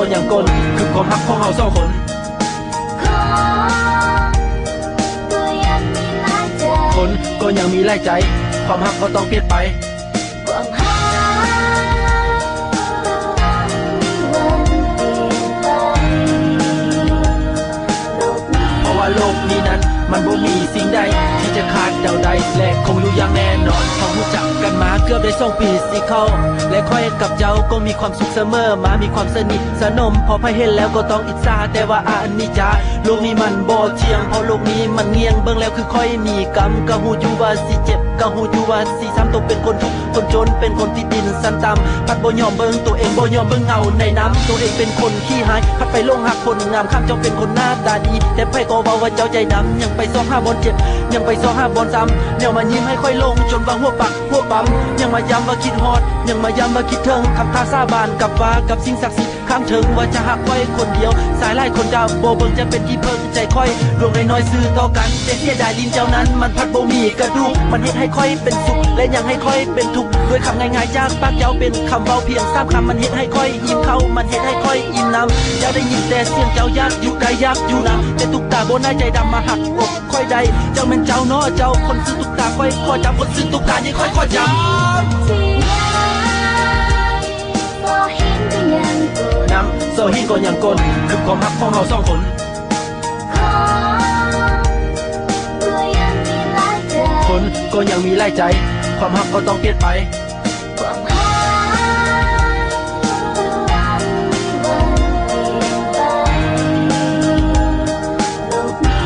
ก็ยังกลคือความรักของเราสองคนคนก็ยังมีหลายใจความรักก็ต้องเปลี่ยนไปเพราะว่าโลกนี้นั้นมันบ่มีสิ่งใดที่จะขาดเดาใดและคงอยู่อย่างแน่นอนเขารู้จักกันมาเกือบได้2 ปีสิเข้าและค่อยกับเจ้าก็มีความสุขเสมอมามีความสนิทสนมพอไปเห็นแล้วก็ต้องอิจฉาแต่ว่าอันนี้จ้าโลกนี้มันบ่เที่ยงเพราะโลกนี้มันเงียงเบิ่งแล้วคือค่อยมีกรรมก็ฮู้อยู่ว่าสิเจ็บก็ฮู้อยู่ว่าสิซ้ำตกเป็นคนทุกข์คนจนเป็นคนที่ดินสันต่ำพัดบ่ยอมเบิ่งตัวเองบ่ยอมเบิ่งเงาในน้ำตัวเองเป็นคนขี้หายพัดไปลงหักคนงามข้ามเจ้าเป็นคนหน้าตาดีแต่ไผก็เว้าว่าเจ้าใจดำยังไปซ้อ5 บอลเจ็บยังไปซ้อ5 บอลซ้ำแนวมายิ้มให้ค่อยลงจนบางหัวปักหัวปั๊มยังมาย้ำว่าคิดฮอดยังมาย้ำว่าคิดถึงคำท้าสาบานกับฟ้ากับสิ่งศักดิ์สิทธิ์ข้างถึงว่าจะหักไว้คนเดียวสายไล่คนดาวบ่เบิ่งจะเป็นที่เพิ่งใจค่อยดวงน้อยๆซื้อต่อกันแต่เสียดายลิ้นเจ้านั้นมันพัดบ่มีกระดูกมันเฮ็ดให้ค่อยเป็นสุขและยังให้ค่อยเป็นทุกข์ด้วยคำง่ายๆจากปากเจ้าเป็นคำเว้าเพียง3 คำมันเฮ็ดให้ค่อยยิ้มเข้ามันเฮ็ดให้ค่อยอิ่มน้ำอยากได้ยินแต่เสียงเจ้าอยากอยู่ได้อยากอยู่นะแต่ตุกตาบ่น่าใจดำมาหักอกค่อยใดเจ้าแม่นเจ้าเนาะเจ้าคนซื้อตุกตาค่อยขอจำคนซื้อตุกตานี่ค่อยขอจำน้ำโซหินก็ยังกลคือความรักของเราสองคนคนก็ยังมีหลายใจความรักก็ต้องเปลี่ยนไป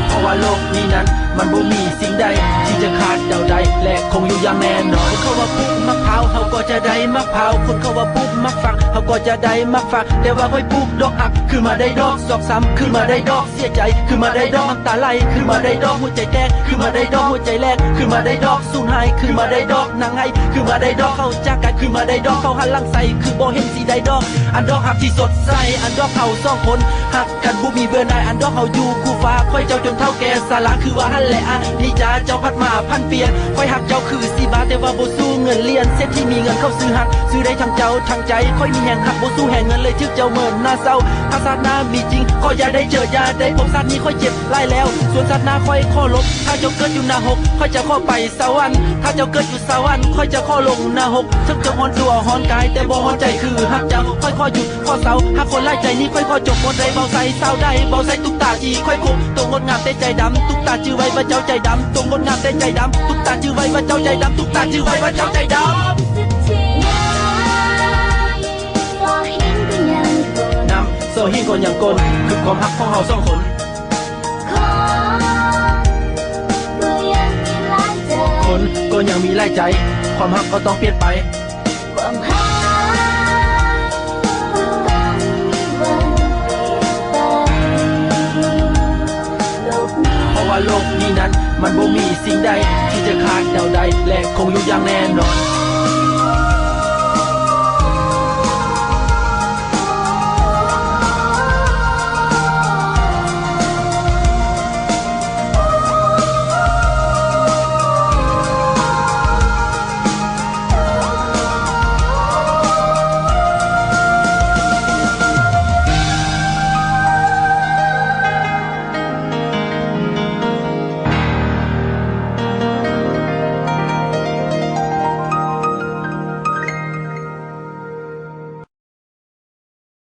เพราะว่าโลกนี้นั้นมันบ่มีสิ่งใดที่จะขาดเดาใดและคงอยู่อย่างแน่นอนเขาว่าปลูกมะพร้าวเขาก็จะได้มะพร้าวคนเขาว่าปลูกมะฝักเขาก็จะได้มะฝักแต่ว่าค่อยปลูกดอกหักคือมาได้ดอกสอกซ้ำคือมาได้ดอกเสียใจคือมาได้ดอกน้ำตาไหลคือมาได้ดอกหัวใจแตกคือมาได้ดอกหัวใจแลกคือมาได้ดอกสูญหายคือมาได้ดอกนางไห้คือมาได้ดอกเข้าจากกันคือมาได้ดอกเข้าหันหลังใส่คือบ่เห็นสีได้ดอกอันดอกหักที่สดใสอันดอกเขาสองคนหักกันบ่มีเบื่อหน่ายอันดอกเขาอยู่คู่ฟ้าค่อยเจ้าจนเท่าแก่สาระคือว่าหันแหละอันนี้จ้าเจ้าพัดมาพันเปลี่ยนค่อยหักเจ้าคือ4 บาทแต่ว่าบ่สู้เงินเรียนเศรษฐีมีเงินเข้าซื้อหักซื้อได้ทั้งเจ้าทั้งใจค่อยมีแห่งหักบ่สู้แห่งเงินเลยทึกเจ้าเหมือนหน้าเศร้าถ้าศาสนามีจริงก็อย่าได้เจออย่าได้พบศาสนี้ค่อยเจ็บไล่แล้วส่วนศาสนาค่อยข้อลบถ้าเจ้าเกิดอยู่หน้า6ค่อยจะข้อไปสวรรค์ถ้าเจ้าเกิดอยู่สวรรค์ค่อยจะข้อลงหน้า6ทึกเจ้าฮ้อนตัวฮ้อนกายแต่บ่ฮ้อนใจคือหักเจ้าค่อยข้อหยุดข้อเศร้าหากคนไล่ใจนี้ค่อยข้อจบหมดได้เบาใส่เศร้าได้เบาใส่ตุกตาจีค่อยคุมตรงงดงามแต่ใจดำตุกตาชื่อไว้ว่าเจ้าใจดำตรงงดงามแต่ใจดำตุกตาชื่อไว้ว่าเจ้าใจดำตุกตาชื่อไว้ว่าเจ้าใจดำน้ำโซหินก็ยังกลคือความรักของเราสองคนคนก็ยังมีหลายใจความรักก็ต้องเปลี่ยนไปเพราะว่าโลกนี้นั้นมันบ่มีสิ่งใดที่จะขาดเดาใดและคงอยู่อย่างแน่นอน